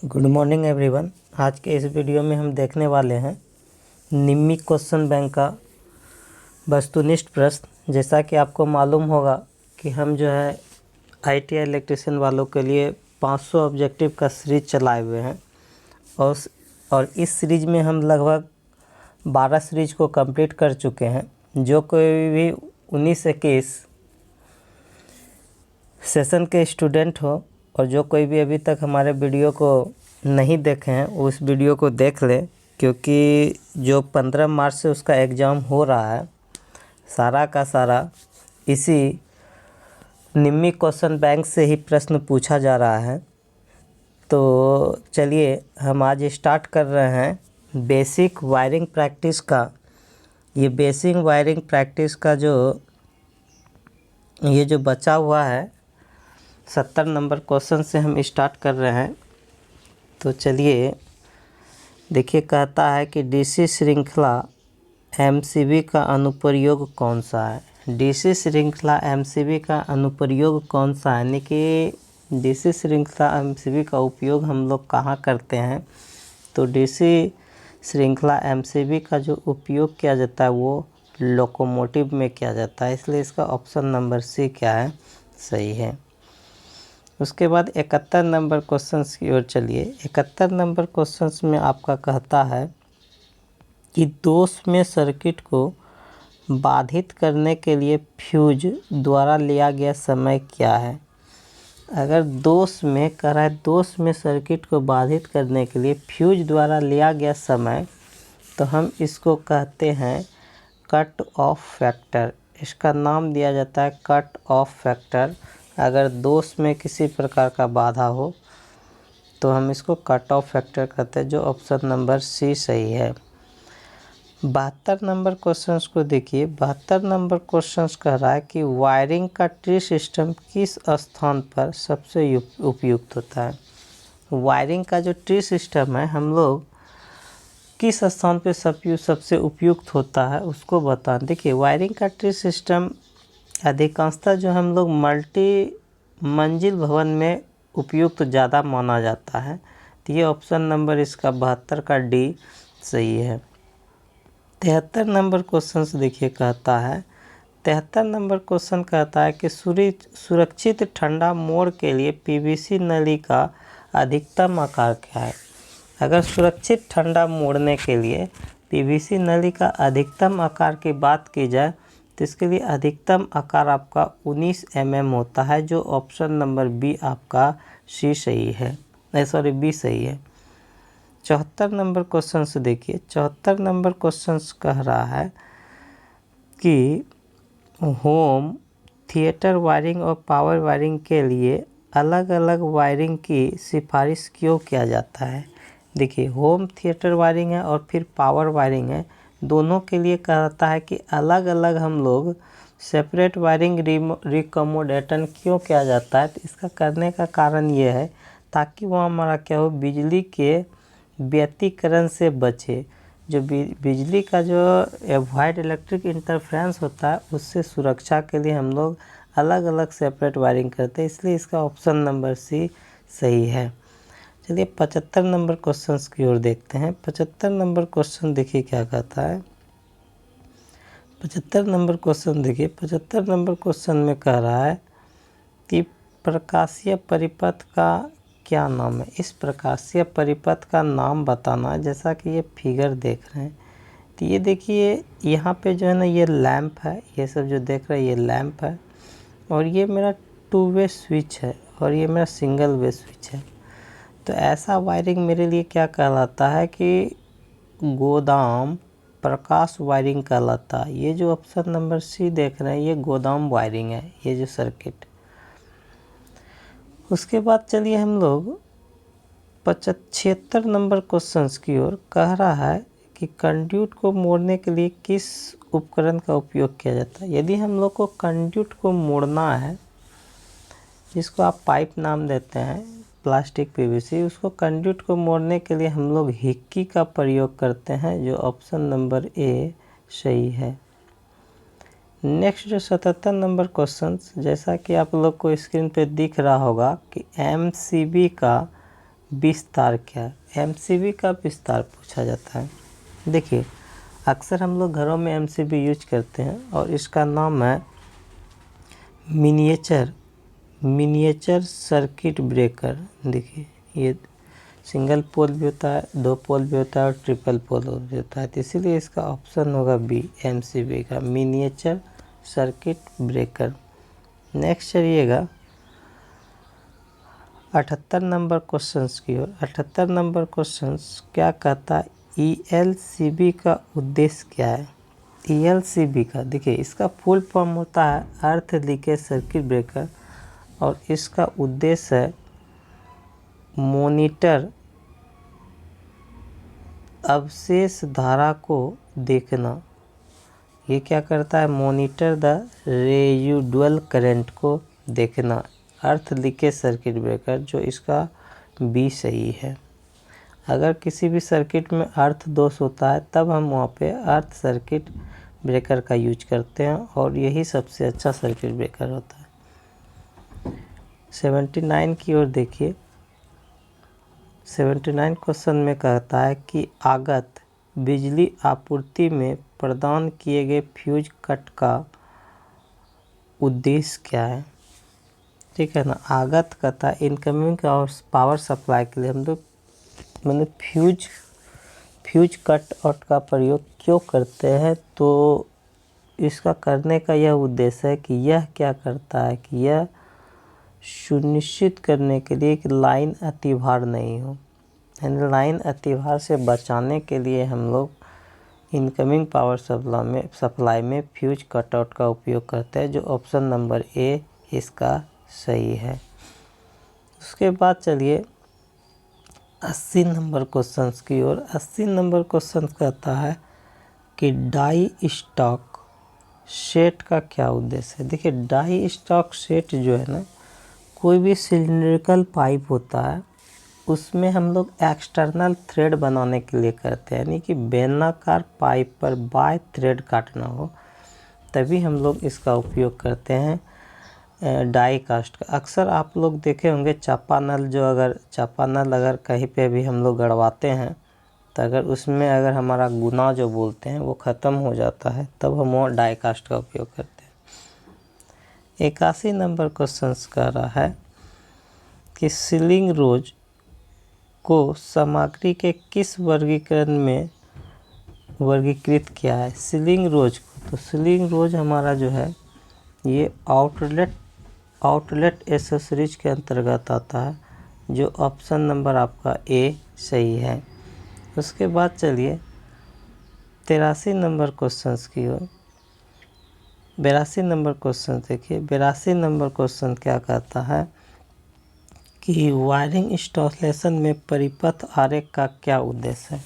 Good morning everyone. आज के इस वीडियो में हम देखने वाले हैं निम्मी क्वेश्चन बैंक का वस्तुनिष्ठ प्रश्न। जैसा कि आपको मालूम होगा कि हम जो है ITI इलेक्ट्रिशियन वालों के लिए 500 ऑब्जेक्टिव का सीरीज चलाए हुए हैं और इस सीरीज में हम लगभग 12 सीरीज को कंप्लीट कर चुके हैं। जो कोई भी 19-21 सेशन के स्टूडेंट हो और जो कोई भी अभी तक हमारे वीडियो को नहीं देखे हैं वो इस वीडियो को देख ले, क्योंकि जो 15 मार्च से उसका एग्ज़ाम हो रहा है सारा का सारा इसी निम्मी क्वेश्चन बैंक से ही प्रश्न पूछा जा रहा है। तो चलिए हम आज स्टार्ट कर रहे हैं बेसिक वायरिंग प्रैक्टिस का। ये बेसिक वायरिंग प्रैक्टिस का जो बचा हुआ है 70 नंबर क्वेश्चन से हम स्टार्ट कर रहे हैं। तो चलिए देखिए, कहता है कि DC श्रृंखला MCB का अनुप्रयोग कौन सा है। DC श्रृंखला MCB का अनुप्रयोग कौन सा है, यानी कि DC श्रृंखला MCB का उपयोग हम लोग कहाँ करते हैं। तो DC श्रृंखला MCB का जो उपयोग किया जाता है वो लोकोमोटिव में किया जाता है, इसलिए इसका ऑप्शन नंबर C क्या है, सही है। उसके बाद 71 नंबर क्वेश्चंस की ओर चलिए। 71 नंबर क्वेश्चंस में आपका कहता है कि दोष में सर्किट को बाधित करने के लिए फ्यूज द्वारा लिया गया समय क्या है। अगर दोष में कह रहा है दोष में सर्किट को बाधित करने के लिए फ्यूज द्वारा लिया गया समय, तो हम इसको कहते हैं कट ऑफ फैक्टर। इसका नाम दिया जाता है कट ऑफ फैक्टर। अगर दोष में किसी प्रकार का बाधा हो तो हम इसको कट ऑफ फैक्टर कहते हैं, जो ऑप्शन नंबर C सही है। 72 नंबर क्वेश्चंस को देखिए। 72 नंबर क्वेश्चंस कह रहा है कि वायरिंग का ट्री सिस्टम किस स्थान पर सबसे उपयुक्त होता है। वायरिंग का जो ट्री सिस्टम है हम लोग किस स्थान पे सबसे उपयुक्त होता है उसको बताएं। देखिए, वायरिंग का ट्री सिस्टम अधिकांशतः जो हम लोग मल्टी मंजिल भवन में उपयुक्त ज़्यादा माना जाता है। तो ये ऑप्शन नंबर इसका 72 का D सही है। 73 नंबर क्वेश्चन देखिए, कहता है 73 नंबर क्वेश्चन कहता है कि सुरक्षित ठंडा मोड़ के लिए PVC नली का अधिकतम आकार क्या है। अगर सुरक्षित ठंडा मोड़ने के लिए PVC नली का अधिकतम आकार की बात की जाए तो इसके लिए अधिकतम आकार आपका 19 mm होता है, जो ऑप्शन नंबर B आपका C सही है, B सही है। 74 नंबर क्वेश्चन से देखिए। 74 नंबर क्वेश्चन कह रहा है कि होम थिएटर वायरिंग और पावर वायरिंग के लिए अलग अलग वायरिंग की सिफारिश क्यों किया जाता है। देखिए, होम थिएटर वायरिंग है और फिर पावर वायरिंग है, दोनों के लिए कहता है कि अलग अलग हम लोग सेपरेट वायरिंग रिकमोडेशन क्यों किया जाता है। तो इसका करने का कारण ये है ताकि वो हमारा क्या हो, बिजली के व्यतिकरण से बचे। जो बिजली का जो अवॉइड इलेक्ट्रिक इंटरफेरेंस होता है उससे सुरक्षा के लिए हम लोग अलग अलग सेपरेट वायरिंग करते हैं, इसलिए इसका ऑप्शन नंबर C सही है। चलिए 75 नंबर क्वेश्चन की ओर देखते हैं। 75 नंबर क्वेश्चन देखिए क्या कहता है। 75 नंबर क्वेश्चन देखिए। 75 नंबर क्वेश्चन में कह रहा है कि प्रकाशीय परिपथ का क्या नाम है। इस प्रकाशीय परिपथ का नाम बताना है। जैसा कि ये फिगर देख रहे हैं, तो ये देखिए यहाँ पे जो है ना ये लैंप है, ये सब जो देख रहे हैं ये लैंप है, और ये मेरा 2 वे स्विच है और ये मेरा सिंगल वे स्विच है। तो ऐसा वायरिंग मेरे लिए क्या कहलाता है कि गोदाम प्रकाश वायरिंग कहलाता है। ये जो ऑप्शन नंबर C देख रहे हैं ये गोदाम वायरिंग है, ये जो सर्किट। उसके बाद चलिए हम लोग 76 नंबर क्वेश्चंस की ओर। कह रहा है कि कंड्यूट को मोड़ने के लिए किस उपकरण का उपयोग किया जाता है। यदि हम लोग को कंड्यूट को मोड़ना है, जिसको आप पाइप नाम देते हैं, प्लास्टिक PVC, उसको कंड्यूट को मोड़ने के लिए हम लोग हिक्की का प्रयोग करते हैं, जो ऑप्शन नंबर A सही है। नेक्स्ट जो 77 नंबर क्वेश्चन, जैसा कि आप लोग को स्क्रीन पे दिख रहा होगा कि MCB का विस्तार क्या है? एमसीबी का विस्तार पूछा जाता है। देखिए, अक्सर हम लोग घरों में एमसीबी यूज करते हैं और इसका नाम है मिनिएचर सर्किट ब्रेकर। देखिए, ये सिंगल पोल भी होता है, 2 पोल भी होता है और ट्रिपल पोल भी होता है, तो इसीलिए इसका ऑप्शन होगा बी, एमसीबी का, मिनिएचर सर्किट ब्रेकर। नेक्स्ट चलिएगा 78 नंबर क्वेश्चंस की ओर। 78 नंबर क्वेश्चंस क्या कहता है? ईएलसीबी का उद्देश्य क्या है? ईएलसीबी का, देखिए, इसका फुल फॉर्म होता है अर्थ लीकेज सर्किट ब्रेकर और इसका उद्देश्य है मॉनिटर अवशेष धारा को देखना। ये क्या करता है? मॉनिटर द रेजिडुअल करंट को देखना। अर्थ लीकेज सर्किट ब्रेकर, जो इसका बी सही है। अगर किसी भी सर्किट में अर्थ दोष होता है तब हम वहाँ पे अर्थ सर्किट ब्रेकर का यूज करते हैं और यही सबसे अच्छा सर्किट ब्रेकर होता है। 79 की ओर देखिए। 79 क्वेश्चन में कहता है कि आगत बिजली आपूर्ति में प्रदान किए गए फ्यूज कट का उद्देश्य क्या है? ठीक है ना। आगत कहता है इनकमिंग और पावर सप्लाई के लिए हम लोग फ्यूज कट आउट का प्रयोग क्यों करते हैं? तो इसका करने का यह उद्देश्य है कि यह क्या करता है कि यह सुनिश्चित करने के लिए कि लाइन अतिभार नहीं हो, यानी लाइन अतिभार से बचाने के लिए हम लोग इनकमिंग पावर सप्लाई में फ्यूज कटआउट का उपयोग करते हैं, जो ऑप्शन नंबर ए इसका सही है। उसके बाद चलिए 80 नंबर क्वेश्चन की ओर। 80 नंबर क्वेश्चन कहता है कि डाई स्टॉक सेट का क्या उद्देश्य है? देखिए, डाई स्टॉक सेट जो है ना, कोई भी सिलिंड्रिकल पाइप होता है उसमें हम लोग एक्सटर्नल थ्रेड बनाने के लिए करते हैं, यानी कि बेलनाकार पाइप पर बाय थ्रेड काटना हो, तभी हम लोग इसका उपयोग करते हैं डाई कास्ट का। अक्सर आप लोग देखे होंगे चापानल अगर कहीं पे भी हम लोग गड़वाते हैं तो अगर उसमें अगर हमारा गुना जो बोलते हैं वो ख़त्म हो जाता है, तब हम वो डाई कास्ट का उपयोग करते हैं। 81 नंबर क्वेश्चन कह रहा है कि सीलिंग रोज को सामग्री के किस वर्गीकरण में वर्गीकृत किया है? सीलिंग रोज को, तो सीलिंग रोज हमारा जो है ये आउटलेट एसेसरीज के अंतर्गत आता है, जो ऑप्शन नंबर आपका ए सही है। उसके बाद चलिए 83 नंबर क्वेश्चन की ओर। 82 नंबर क्वेश्चन देखिए। 82 नंबर क्वेश्चन क्या कहता है कि वायरिंग इंस्टॉलेशन में परिपथ आरेख का क्या उद्देश्य है?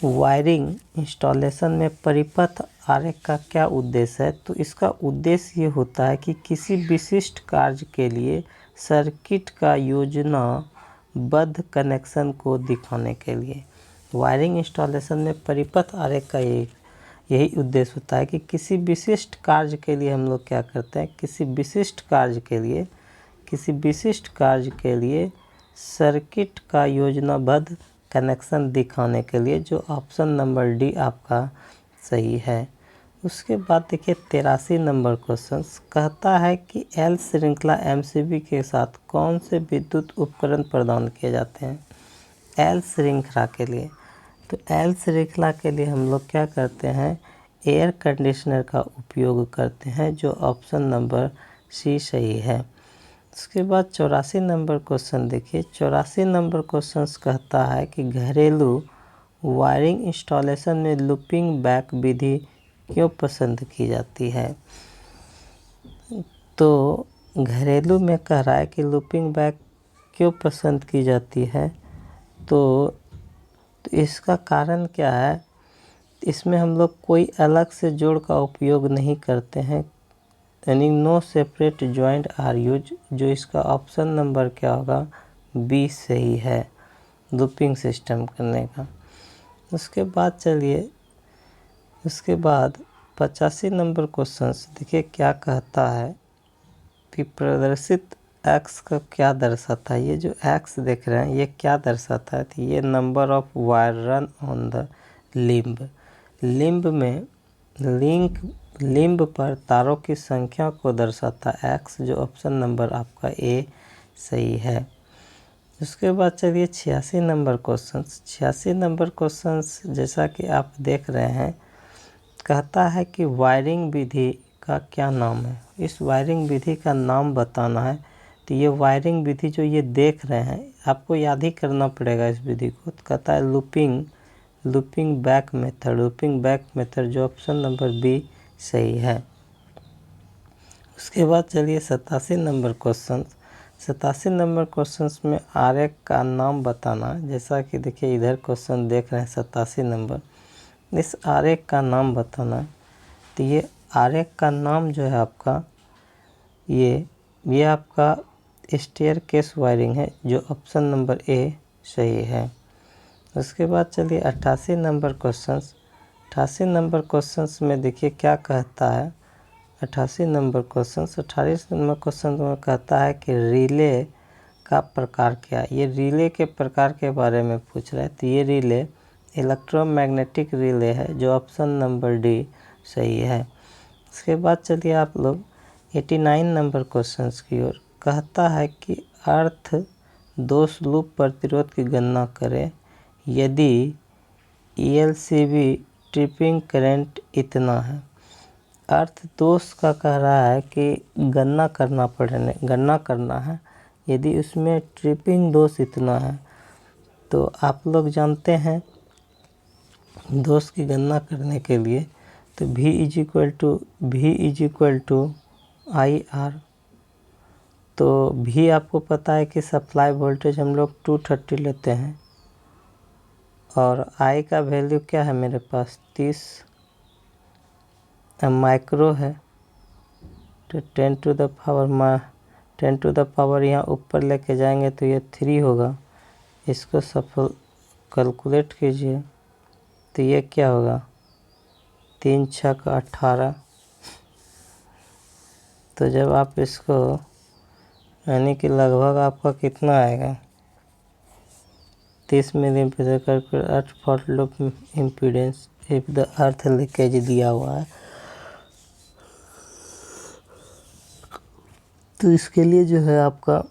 वायरिंग इंस्टॉलेशन में परिपथ आरेख का क्या उद्देश्य है? तो इसका उद्देश्य ये होता है कि किसी विशिष्ट कार्य के लिए सर्किट का योजनाबद्ध कनेक्शन को दिखाने के लिए वायरिंग इंस्टॉलेशन में परिपथ आरेख का यही उद्देश्य होता है कि किसी विशिष्ट कार्य के लिए हम लोग क्या करते हैं, किसी विशिष्ट कार्य के लिए सर्किट का योजनाबद्ध कनेक्शन दिखाने के लिए, जो ऑप्शन नंबर डी आपका सही है। उसके बाद देखिए 83 नंबर क्वेश्चन कहता है कि एल श्रृंखला एमसीबी के साथ कौन से विद्युत उपकरण प्रदान किए जाते हैं? एल श्रृंखला के लिए, तो एल श्रृंखला के लिए हम लोग क्या करते हैं, एयर कंडीशनर का उपयोग करते हैं, जो ऑप्शन नंबर सी सही है। उसके बाद 84 नंबर क्वेश्चन देखिए। 84 नंबर क्वेश्चन कहता है कि घरेलू वायरिंग इंस्टॉलेशन में लूपिंग बैक विधि क्यों पसंद की जाती है? तो घरेलू में कह रहा है कि लूपिंग बैक क्यों पसंद की जाती है, तो इसका कारण क्या है? इसमें हम लोग कोई अलग से जोड़ का उपयोग नहीं करते हैं, यानी no separate joint are use, जो इसका ऑप्शन नंबर क्या होगा, बी सही है, लूपिंग सिस्टम करने का। उसके बाद चलिए 85 नंबर क्वेश्चन देखिए क्या कहता है कि प्रदर्शित एक्स का क्या दर्शाता है? ये जो एक्स देख रहे हैं ये क्या दर्शाता है? तो ये number of wire run on the limb. Limb में लिम्ब पर तारों की संख्या को दर्शाता है एक्स, जो ऑप्शन नंबर आपका ए सही है। उसके बाद चलिए 86 नंबर क्वेश्चन। 86 नंबर क्वेश्चन जैसा कि आप देख रहे हैं, कहता है कि वायरिंग विधि का क्या नाम है? इस वायरिंग विधि का नाम बताना है। तो ये वायरिंग विधि जो ये देख रहे हैं, आपको याद ही करना पड़ेगा इस विधि को। तो कहता है looping back method. Looping back method, जो ऑप्शन नंबर बी सही है। उसके बाद चलिए 87 नंबर क्वेश्चन। 87 नंबर क्वेश्चन में आरेख का नाम बताना है। जैसा कि देखिए इधर क्वेश्चन देख रहे हैं 87 नंबर, इस आरेख का नाम बताना है। तो ये आरेख का नाम जो है आपका ये आपका स्टेयरकेस वायरिंग है, जो ऑप्शन नंबर ए सही है। उसके बाद चलिए 88 नंबर क्वेश्चन। 88 नंबर क्वेश्चन में देखिए क्या कहता है। 88 नंबर क्वेश्चन में कहता है कि रिले का प्रकार क्या है? ये रिले के प्रकार के बारे में पूछ रहा है। तो ये रिले इलेक्ट्रोमैग्नेटिक रिले है, जो ऑप्शन नंबर डी सही है। इसके बाद चलिए आप लोग 89 नंबर क्वेश्चन की ओर। कहता है कि अर्थ दोष लूप प्रतिरोध की गणना करें यदि ELCB ट्रिपिंग करंट इतना है। अर्थ दोष का कह रहा है कि गणना करना है यदि उसमें ट्रिपिंग दोष इतना है। तो आप लोग जानते हैं दोष की गणना करने के लिए तो V is equal to IR। तो V आपको पता है कि सप्लाई वोल्टेज हम लोग 230 लेते हैं, और I का वैल्यू क्या है मेरे पास 30 माइक्रो है। तो 10 टू द पावर यहाँ ऊपर लेके जाएंगे तो ये 3 होगा। इसको सफल कैलकुलेट कीजिए तो ये क्या होगा 3 6 का 18। तो जब आप इसको यानी कि लगभग आपका कितना आएगा 30 मिली एम्पीयर कर अर्थ fault loop impedance if the earth leakage दिया हुआ है। तो इसके लिए जो है आपका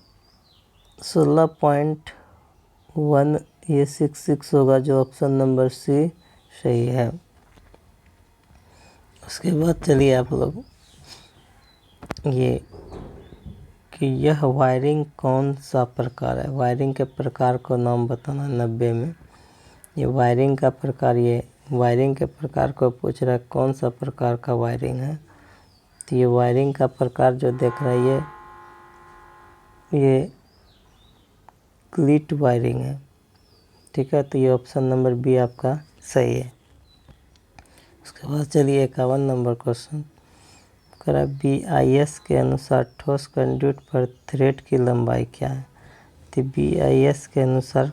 16.1 ये 66 होगा, जो ऑप्शन नंबर सी सही है। उसके बाद चलिए आप लोग ये कि यह वायरिंग कौन सा प्रकार है? वायरिंग के प्रकार को नाम बताना 90 में। ये वायरिंग का प्रकार, ये वायरिंग के प्रकार को पूछ रहा है कौन सा प्रकार का वायरिंग है। तो ये वायरिंग का प्रकार जो देख रहा है ये क्लीट वायरिंग है, ठीक है। तो ये ऑप्शन नंबर बी आपका सही है। उसके बाद चलिए 51 नंबर क्वेश्चन करा BIS के अनुसार ठोस कंडक्ट पर थ्रेड की लंबाई क्या है? तो BIS के अनुसार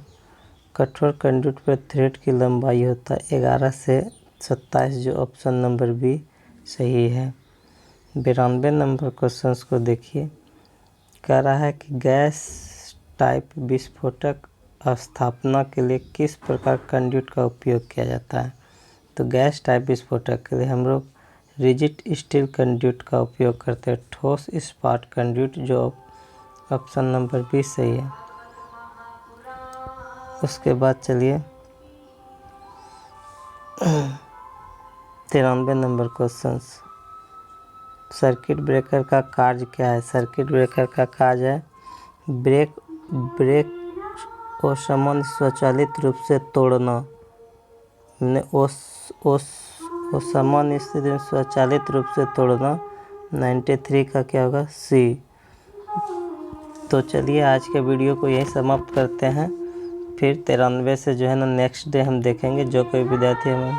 कठोर कंडक्ट पर थ्रेड की लंबाई होता है 11 से 27, जो ऑप्शन नंबर बी सही है। 92 नंबर क्वेश्चन को देखिए, कह रहा है कि गैस टाइप विस्फोटक स्थापना के लिए किस प्रकार कंडक्ट का उपयोग किया जाता है? तो गैस टाइप विस्फोटक के लिए हम लोग रिजिड स्टील कंडक्ट का उपयोग करते हैं, ठोस इस्पात कंडक्ट, जो ऑप्शन नंबर बी सही है। उसके बाद चलिए 93 नंबर क्वेश्चन, सर्किट ब्रेकर का कार्य क्या है? सर्किट ब्रेकर का कार्य है ब्रेक को सामान्य स्वचालित रूप से तोड़ना। सामान्य स्थिति में स्वचालित रूप से तोड़ना। 93 का क्या होगा सी। तो चलिए आज के वीडियो को यही समाप्त करते हैं। फिर 93 से जो है ना नेक्स्ट डे हम देखेंगे। जो कोई विद्यार्थी हमें